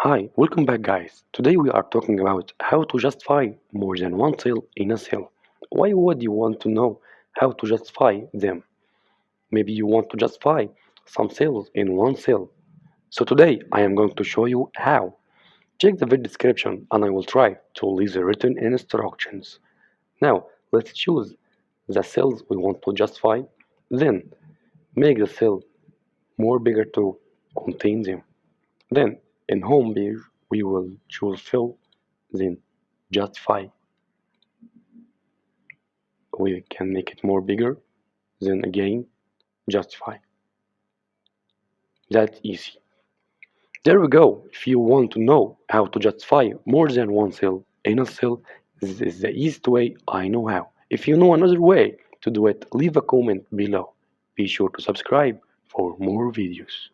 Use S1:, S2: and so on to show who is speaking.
S1: Hi, welcome back guys. Today we are talking about how to justify more than one cell in a cell. Why would you want to know how to justify them? Maybe you want to justify some cells in one cell. So today I am going to show you how. Check the video description and I will try to leave the written instructions. Now let's choose the cells we want to justify. Then make the cell more bigger to contain them. Then in home page we will choose fill, then justify. We can make it more bigger, then again justify. That's easy. There we go. If you want to know how to justify more than one cell in a cell, this is the easiest way I know how. If you know another way to do it, leave a comment below. Be sure to subscribe for more videos.